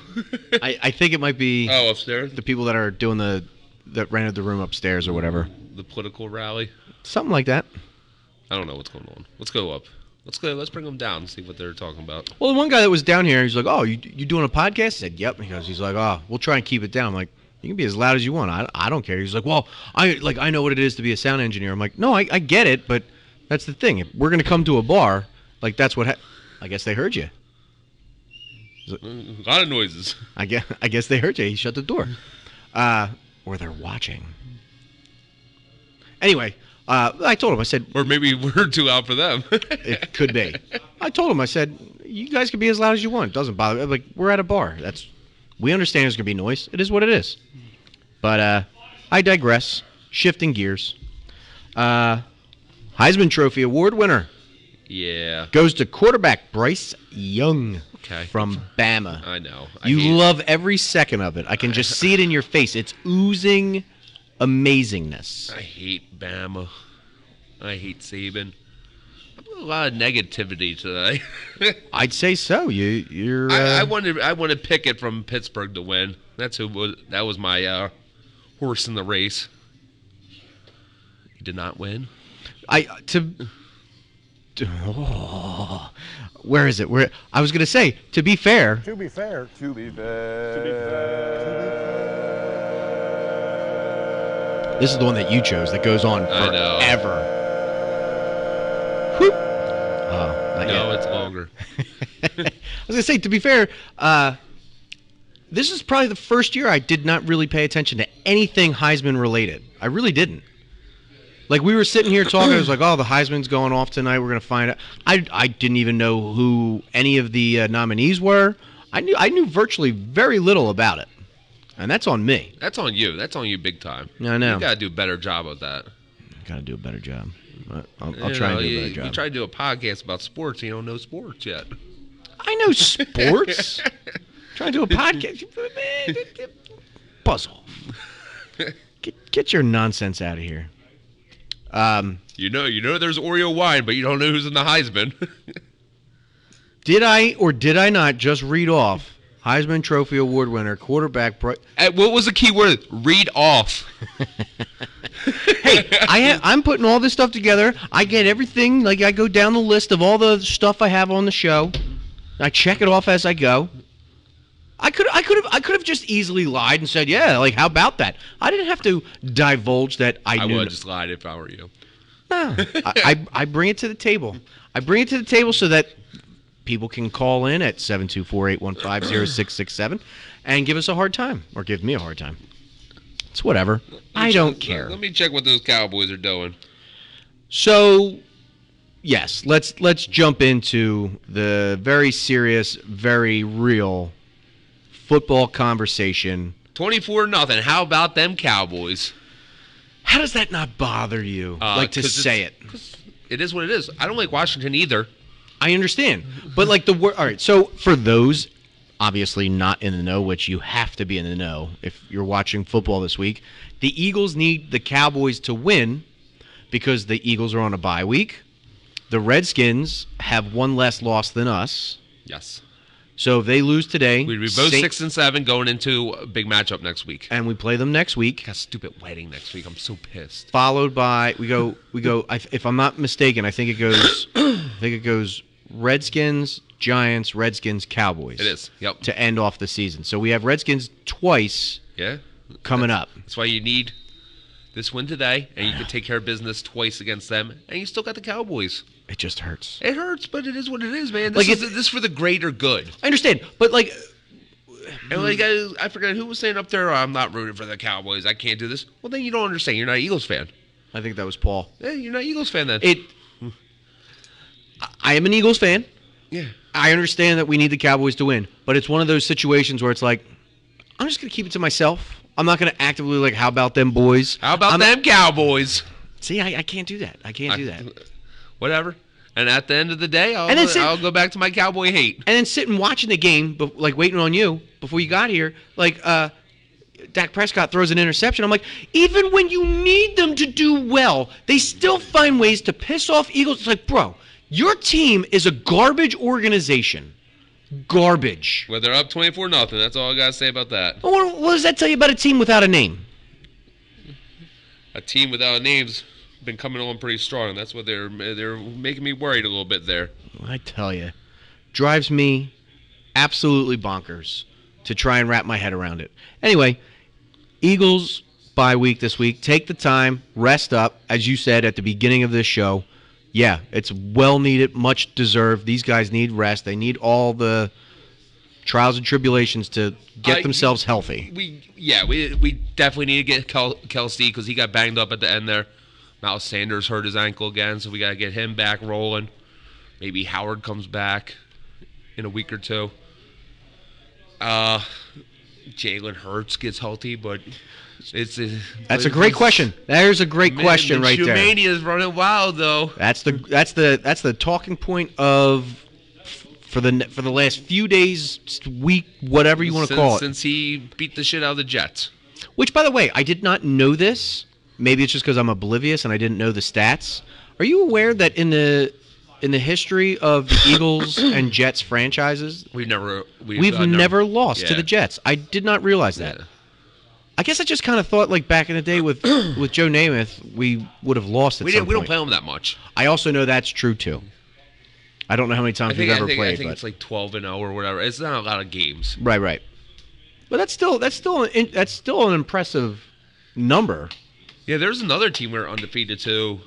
I think it might be Oh, upstairs? the people that are doing that rented the room upstairs or whatever. The political rally. Something like that. I don't know what's going on. Let's go up. Let's bring them down and see what they're talking about. Well, the one guy that was down here, he's like, "Oh, you doing a podcast?" I said, "Yep." He's like, "Oh, we'll try and keep it down." I'm like, "You can be as loud as you want. I don't care." He's like, "Well, I know what it is to be a sound engineer." I'm like, "No, I get it, but that's the thing. If we're gonna come to a bar, like that's what I guess they heard you. A lot of noises. I guess they heard you. He shut the door, or they're watching." Anyway, I told him. I said, Or maybe we're too loud for them. it could be. I told him. I said, you guys can be as loud as you want. It doesn't bother me. Like, we're at a bar. We understand there's gonna be noise. It is what it is. But I digress. Shifting gears. Heisman Trophy award winner Yeah. goes to quarterback Bryce Young Okay. from Bama. I know. You love every second of it. I can just see it in your face. It's oozing amazingness. I hate Bama. I hate Saban. A lot of negativity today. I'd say so. You're. I wanted Pickett from Pittsburgh to win. That was my horse in the race. He did not win. Oh, where is it? Where I was going to say, to be fair. To be fair. This is the one that you chose that goes on I know. forever. Whoop. Oh, not No, yet. it's longer. I was going to say, to be fair, this is probably the first year I did not really pay attention to anything Heisman related. I really didn't. Like, we were sitting here talking, I was like, oh, the Heisman's going off tonight, we're going to find out. I didn't even know who any of the nominees were. I knew virtually very little about it. And that's on me. That's on you. That's on you big time. I know. You got to do a better job with that. Got to do a better job. But I'll try and do a better job. You try to do a podcast about sports, and you don't know sports yet. I know sports. Trying to do a podcast. Buzz off. Get your nonsense out of here. You know there's Oreo wine, but you don't know who's in the Heisman. Did I or did I not just read off Heisman Trophy Award winner, quarterback... What was the key word? Read off. Hey, I'm putting all this stuff together. I get everything. Like, I go down the list of all the stuff I have on the show. I check it off as I go. I could have just easily lied and said, yeah, like, how about that? I didn't have to divulge that I knew. would have just lied if I were you. No, I bring it to the table. I bring it to the table so that people can call in at 724-815-0667 and give us a hard time, or give me a hard time. It's whatever. I don't care. Let me check what those Cowboys are doing. So, yes, let's jump into the very serious, very real football conversation. 24-0. How about them Cowboys? How does that not bother you? Like, to say it. It is what it is. I don't like Washington either. I understand. But, like, all right, so for those obviously not in the know, which you have to be in the know if you're watching football this week, the Eagles need the Cowboys to win because the Eagles are on a bye week. The Redskins have one less loss than us. Yes. So if they lose today, we'd be both 6-7 going into a big matchup next week. And we play them next week. Got a stupid wedding next week. I'm so pissed. Followed by we go. If I'm not mistaken, I think it goes Redskins, Giants, Redskins, Cowboys. It is. Yep. To end off the season. So we have Redskins twice. Yeah. Coming up. That's why you need this win today, and you can take care of business twice against them, and you still got the Cowboys. It just hurts. It hurts, but it is what it is, man. This is for the greater good. I understand, but like, and like I forgot who was saying up there, I'm not rooting for the Cowboys. I can't do this. Well, then you don't understand. You're not an Eagles fan. I think that was Paul. Yeah, you're not an Eagles fan then. I am an Eagles fan. Yeah. I understand that we need the Cowboys to win, but it's one of those situations where it's like, I'm just going to keep it to myself. I'm not going to actively like, how about them boys? How about them Cowboys? See, I can't do that. I can't do that. Whatever. And at the end of the day, I'll go back to my Cowboy hate. And then sitting watching the game, but like waiting on you before you got here, like Dak Prescott throws an interception. I'm like, even when you need them to do well, they still find ways to piss off Eagles. It's like, bro, your team is a garbage organization. Garbage. Well, they're up 24-0. That's all I got to say about that. What does that tell you about a team without a name? A team without a name's been coming on pretty strong. That's what they're making me worried a little bit there. I tell you, drives me absolutely bonkers to try and wrap my head around it. Anyway, Eagles bye week this week. Take the time, rest up, as you said at the beginning of this show. Yeah, it's well needed, much deserved. These guys need rest. They need all the trials and tribulations to get themselves healthy. We definitely need to get Kelsey because he got banged up at the end there. Miles Sanders hurt his ankle again, so we got to get him back rolling. Maybe Howard comes back in a week or two. Jalen Hurts gets healthy, but that's a great question. There's a great question right there. Minshew is running wild though. That's the talking point of for the last few days, week, whatever you want to call it. Since he beat the shit out of the Jets. Which, by the way, I did not know this. Maybe it's just because I'm oblivious and I didn't know the stats. Are you aware that in the history of the Eagles and Jets franchises, we've never lost to the Jets? I did not realize that. Yeah. I guess I just kind of thought, like back in the day with Joe Namath, we would have lost at some point. We don't play them that much. I also know that's true too. I don't know how many times we've ever played. I think but it's like 12-0 or whatever. It's not a lot of games. right. But that's still an impressive number. Yeah, there's another team we're undefeated too,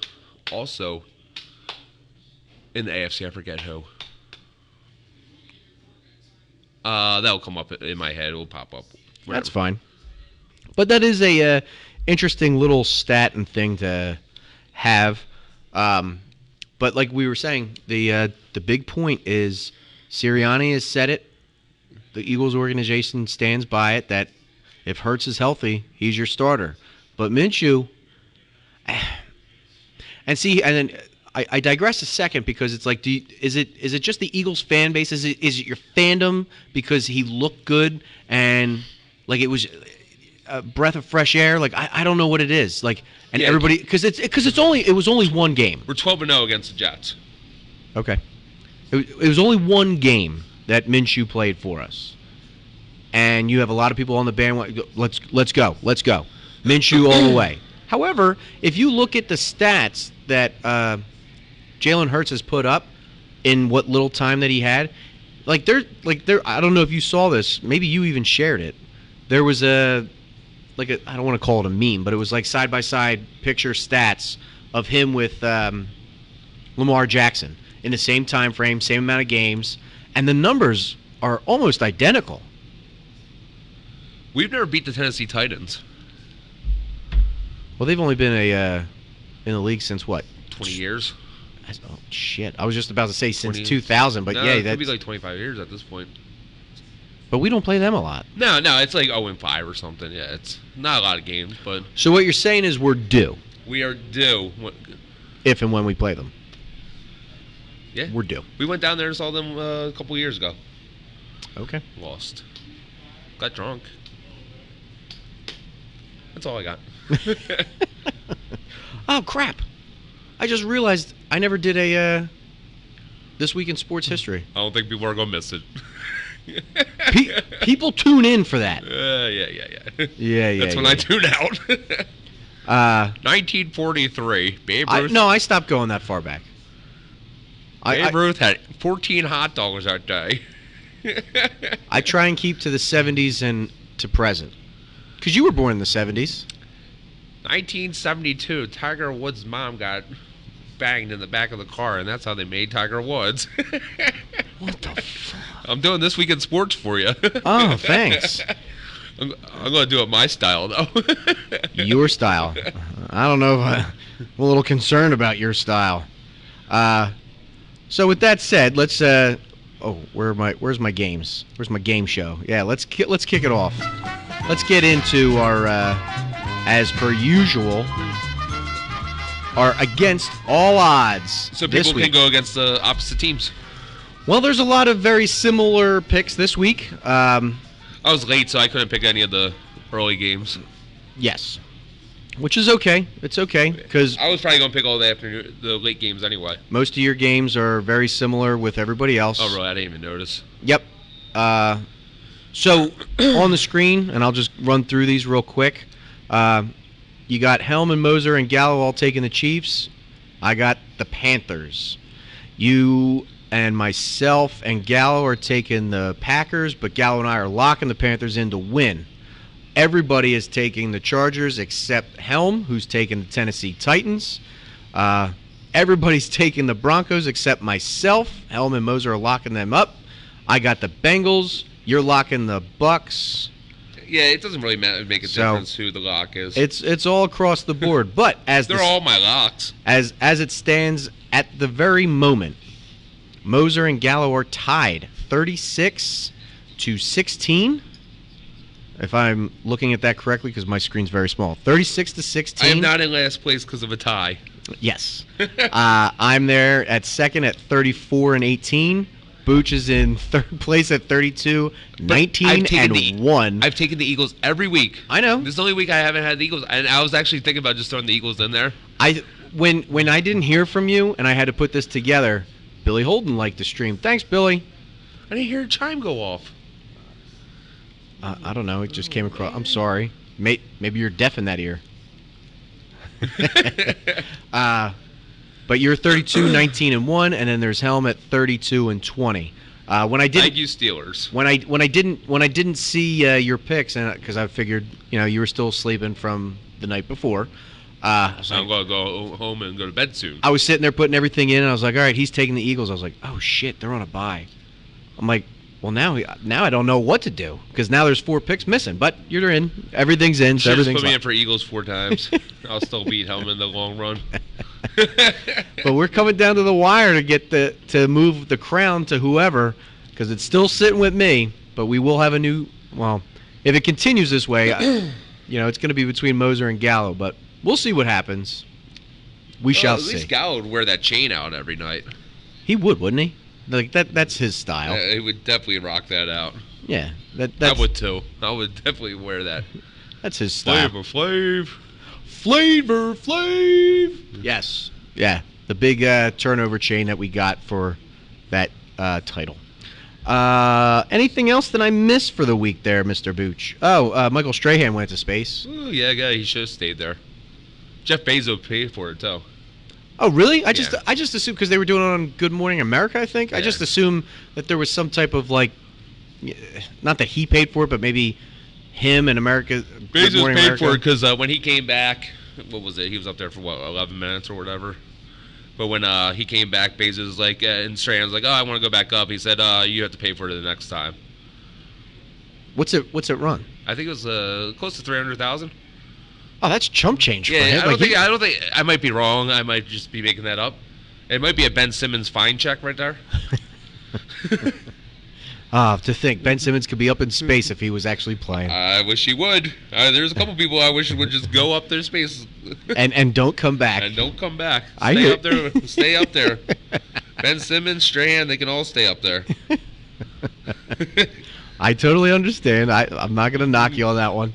also in the AFC. I forget who. That'll come up in my head. It will pop up. Whatever. That's fine. But that is a interesting little stat and thing to have. But like we were saying, the big point is Sirianni has said it. The Eagles organization stands by it that if Hurts is healthy, he's your starter. But Minshew, and then I digress a second because it's like, is it just the Eagles fan base? Is it your fandom because he looked good and like it was a breath of fresh air? Like I don't know what it is. Like and Yeah. everybody because it was only one game. We're 12-0 against the Jets. Okay, it was only one game that Minshew played for us, and you have a lot of people on the bandwagon. Let's go. Minshew all the way. However, if you look at the stats that Jalen Hurts has put up in what little time that he had, I don't know if you saw this. Maybe you even shared it. There was I don't want to call it a meme, but it was like side by side picture stats of him with Lamar Jackson in the same time frame, same amount of games, and the numbers are almost identical. We've never beat the Tennessee Titans. Well, they've only been in the league since what? 20 years. Oh shit! I was just about to say since 20 2000, but no, yeah, it that's. could be like 25 years at this point. But we don't play them a lot. No, it's like 0-5 or something. Yeah, it's not a lot of games, but So what you're saying is we're due we are due. if and when we play them. Yeah, We're due. we went down there and saw them a couple years ago. Okay. Lost. Got drunk. That's all I got. Oh crap! I just realized I never did a This Week in Sports History. I don't think people are gonna miss it. People tune in for that. Yeah. Yeah. That's when I tune out. 1943. Babe Ruth. I stopped going that far back. Babe Ruth had 14 hot dogs that day. I try and keep to the 70s and to present. Because you were born in the 70s. 1972, Tiger Woods' mom got banged in the back of the car, and that's how they made Tiger Woods. What the fuck? I'm doing This Week in Sports for you. Oh, thanks. I'm going to do it my style, though. Your style. I don't know if I'm a little concerned about your style. So with that said, let's where's my games? Where's my game show? Yeah, let's kick it off. Let's get into our as per usual our against all odds. So this people week. can go against the opposite teams. Well, there's a lot of very similar picks this week. I was late, so I couldn't pick any of the early games. Yes. Which is okay. It's okay because I was probably going to pick all the late games anyway. most of your games are very similar with everybody else. Oh, really? I didn't even notice. Yep. So on the screen, and I'll just run through these real quick. You got Helm and Moser and Gallo all taking the Chiefs. I got the Panthers. You and myself and Gallo are taking the Packers, but Gallo and I are locking the Panthers in to win. Everybody is taking the Chargers except Helm, who's taking the Tennessee Titans. Everybody's taking the Broncos except myself. Helm and Moser are locking them up. I got the Bengals. You're locking the Bucks. Yeah, it doesn't really make a difference who the lock is. It's all across the board. But as They're all my locks. as it stands at the very moment, Moser and Gallo are tied 36-16. If I'm looking at that correctly, because my screen's very small. 36-16. I am not in last place because of a tie. Yes. I'm there at second at 34-18. Booch is in third place at 32-19-1. I've taken the Eagles every week. I know. This is the only week I haven't had the Eagles, and I was actually thinking about just throwing the Eagles in there. When I didn't hear from you and I had to put this together, Billy Holden liked the stream. Thanks, Billy. I didn't hear a chime go off. I don't know. It just came across. I'm sorry. Maybe you're deaf in that ear. But you're 32, 19 and 1, and then there's Helm at 32 and 20. When I didn't, Thank you, Steelers. when I didn't see your picks, and because I figured you were still sleeping from the night before. So I'm gonna go home and go to bed soon. I was sitting there putting everything in, and I was like, all right, he's taking the Eagles. I was like, oh shit, they're on a bye. I'm like, well now I don't know what to do because now there's 4 picks missing. But you're in, everything's in, so Should just everything's put me in fine. for Eagles 4 times. I'll still beat Helm in the long run. But we're coming down to the wire to get to move the crown to whoever, because it's still sitting with me. But we will have a new. Well, if it continues this way, it's going to be between Moser and Gallo. But we'll see what happens. We shall At least see. Gallo would wear that chain out every night. He would, wouldn't he? Like that's his style. He would definitely rock that out. Yeah, I that's would too. I would definitely wear that. that's his style. Flav. Flavor Flav. Yes. Yeah. The big turnover chain that we got for that title. Anything else that I missed for the week there, Mr. Booch? Oh, Michael Strahan went to space. Ooh, yeah, he should have stayed there. Jeff Bezos paid for it too. Oh, really? I just Yeah. assumed because they were doing it on Good Morning America, I think. I Yeah. just assumed that there was some type of not that he paid for it, but maybe him and America. Good Bezos Morning paid America. for it because when he came back, what was it? He was up there for 11 minutes or whatever. But when he came back, Bezos was like, and Strahan's like, oh, I want to go back up. He said, you have to pay for it the next time. What's it run? I think it was close to 300,000. Oh, that's chump change for Yeah, him. I don't think. I might be wrong. I might just be making that up. It might be a Ben Simmons fine check right there. To think Ben Simmons could be up in space if he was actually playing, I wish he would. There's a couple people I wish would just go up their space and don't come back. and don't come back. I Stay hear- up there. Stay up there. Ben Simmons, Strahan, they can all stay up there. I totally understand. I'm not gonna knock you on that one.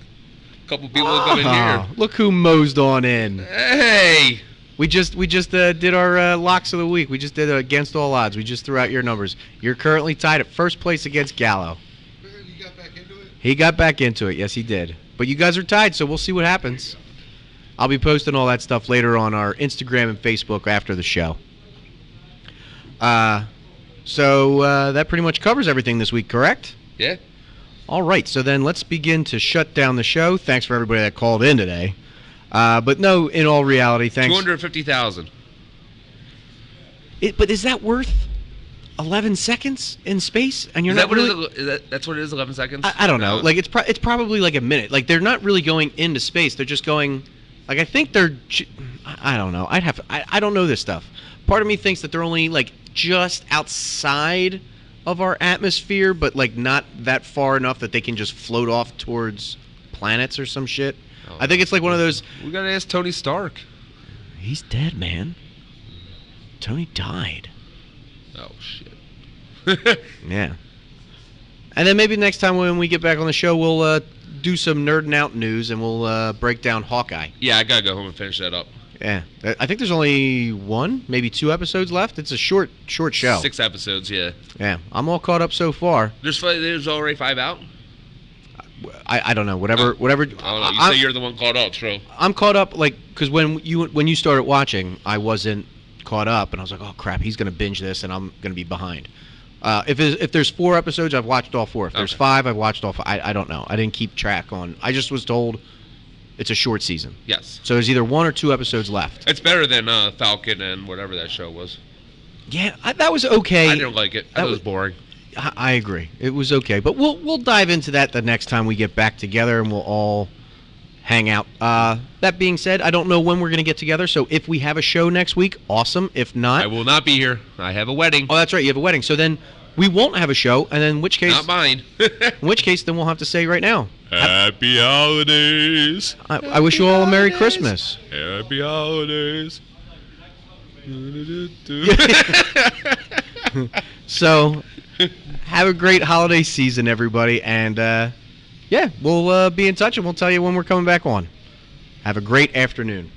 A couple people come in Ah, here. look who mosed on in. Hey, We just did our locks of the week. We just did against all odds. We just threw out your numbers. You're currently tied at first place against Gallo. You got back into it? He got back into it. Yes, he did. But you guys are tied, so we'll see what happens. I'll be posting all that stuff later on our Instagram and Facebook after the show. So that pretty much covers everything this week, correct? yeah. All right, so then let's begin to shut down the show. Thanks for everybody that called in today. But no, in all reality, thanks. 250,000. But is that worth 11 seconds in space? And you're Is that not what really... it is? That's what it is. 11 seconds. I don't know. No. Like it's probably like a minute. Like they're not really going into space. They're just going. Like I think they're. I don't know. I don't know this stuff. Part of me thinks that they're only like just outside of our atmosphere, but like not that far enough that they can just float off towards planets or some shit. Oh. I think it's like one of those. We gotta ask Tony Stark. He's dead, man. Tony died. Oh shit. Yeah. And then maybe next time when we get back on the show, we'll do some nerding out news and we'll break down Hawkeye. Yeah, I gotta go home and finish that up. Yeah. I think there's only one, maybe 2 episodes left. It's a short show. 6 episodes. Yeah. Yeah. I'm all caught up so far. There's already 5 out. I don't know. Whatever. I don't know. You say you're the one caught up, so. I'm caught up because when you started watching, I wasn't caught up, and I was like, oh crap, he's gonna binge this, and I'm gonna be behind. If there's 4 episodes, I've watched all 4. If there's Okay. 5, I've watched all 5. I don't know. I didn't keep track on. I just was told it's a short season. Yes. So there's either 1 or 2 episodes left. It's better than Falcon and whatever that show was. Yeah, that was okay. I didn't like it. I thought it was boring. I agree. It was okay, but we'll dive into that the next time we get back together, and we'll all hang out. That being said, I don't know when we're going to get together, so if we have a show next week, awesome. If not, I will not be here. I have a wedding. oh, that's right, you have a wedding. So then we won't have a show, and then in which case, Not mine. then we'll have to say right now, Happy holidays. I wish you all a Merry Christmas. Happy holidays. So have a great holiday season, everybody, and yeah, we'll be in touch, and we'll tell you when we're coming back on. Have a great afternoon.